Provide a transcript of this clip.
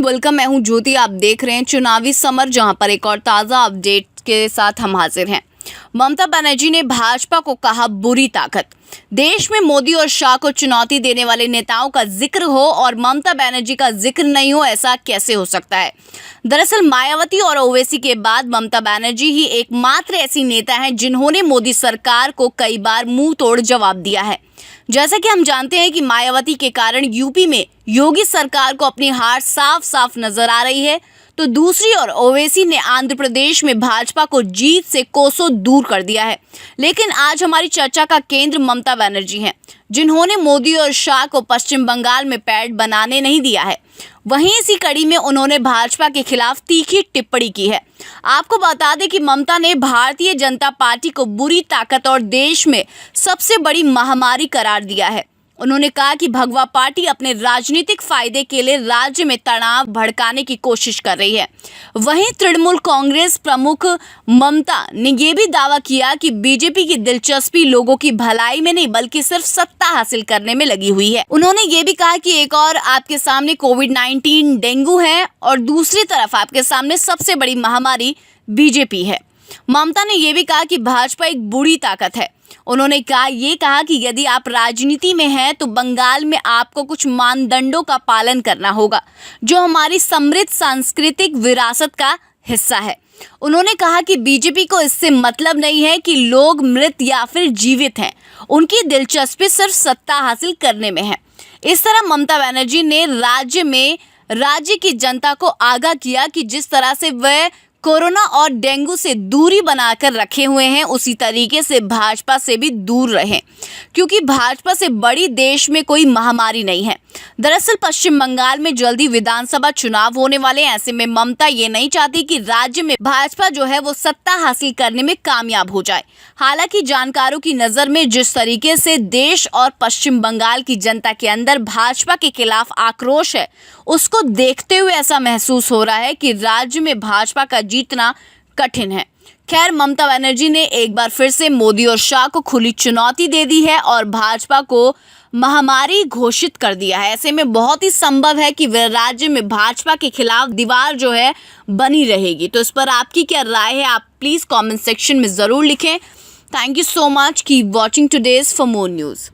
Welcome. मैं हूं ज्योति। आप देख रहे हैं चुनावी समर, जहां पर एक और ताज़ा अपडेट के साथ हम हाजिर हैं। ममता बनर्जी ने भाजपा को कहा बुरी ताकत। देश में मोदी और शाह को चुनौती देने वाले नेताओं का जिक्र हो और ममता बनर्जी का जिक्र नहीं हो, ऐसा कैसे हो सकता है। दरअसल मायावती और ओवैसी के बाद ममता बनर्जी ही एकमात्र ऐसी नेता हैं जिन्होंने मोदी सरकार को कई बार मुंह तोड़ जवाब दिया है। जैसा कि हम जानते हैं कि मायावती के कारण यूपी में योगी सरकार को अपनी हार साफ साफ नजर आ रही है, तो दूसरी ओर ओवैसी ने आंध्र प्रदेश में भाजपा को जीत से कोसों दूर कर दिया है। लेकिन आज हमारी चर्चा का केंद्र ममता बनर्जी हैं, जिन्होंने मोदी और शाह को पश्चिम बंगाल में पैड बनाने नहीं दिया है। वहीं इसी कड़ी में उन्होंने भाजपा के खिलाफ तीखी टिप्पणी की है। आपको बता दें कि ममता ने भारतीय जनता पार्टी को बुरी ताकत और देश में सबसे बड़ी महामारी करार दिया है। उन्होंने कहा कि भगवा पार्टी अपने राजनीतिक फायदे के लिए राज्य में तनाव भड़काने की कोशिश कर रही है। वहीं तृणमूल कांग्रेस प्रमुख ममता ने यह भी दावा किया कि बीजेपी की दिलचस्पी लोगों की भलाई में नहीं बल्कि सिर्फ सत्ता हासिल करने में लगी हुई है। उन्होंने ये भी कहा कि एक और आपके सामने कोविड-19 डेंगू है और दूसरी तरफ आपके सामने सबसे बड़ी महामारी बीजेपी है। ममता ने यह भी कहा कि भाजपा एक बुरी ताकत है। उन्होंने कहा कि यदि आप राजनीति में हैं तो बंगाल में आपको कुछ मानदंडों का पालन करना होगा, जो हमारी समृद्ध सांस्कृतिक विरासत का हिस्सा है। उन्होंने कहा कि बीजेपी को इससे मतलब नहीं है कि लोग मृत या फिर जीवित हैं, उनकी दिलचस्पी सिर्फ सत्ता हासिल करने में है। इस तरह ममता बनर्जी ने राज्य की जनता को आगाह किया कि जिस तरह से वह कोरोना और डेंगू से दूरी बनाकर रखे हुए हैं, उसी तरीके से भाजपा से भी दूर रहें, क्योंकि भाजपा से बड़ी देश में कोई महामारी नहीं है। दरअसल पश्चिम बंगाल में जल्दी विधानसभा चुनाव होने वाले हैं। ऐसे में ममता ये नहीं चाहती कि राज्य में भाजपा जो है वो सत्ता हासिल करने में कामयाब हो जाए। हालांकि जानकारों की नज़र में जिस तरीके से देश और पश्चिम बंगाल की जनता के अंदर भाजपा के खिलाफ आक्रोश है, उसको देखते हुए ऐसा महसूस हो रहा है कि राज्य में भाजपा का जीतना कठिन है। खैर, ममता बनर्जी ने एक बार फिर से मोदी और शाह को खुली चुनौती दे दी है और भाजपा को महामारी घोषित कर दिया है। ऐसे में बहुत ही संभव है कि राज्य में भाजपा के खिलाफ दीवार जो है बनी रहेगी। तो इस पर आपकी क्या राय है, आप प्लीज़ कमेंट सेक्शन में ज़रूर लिखें। Thank you so much. Keep watching today's for more news.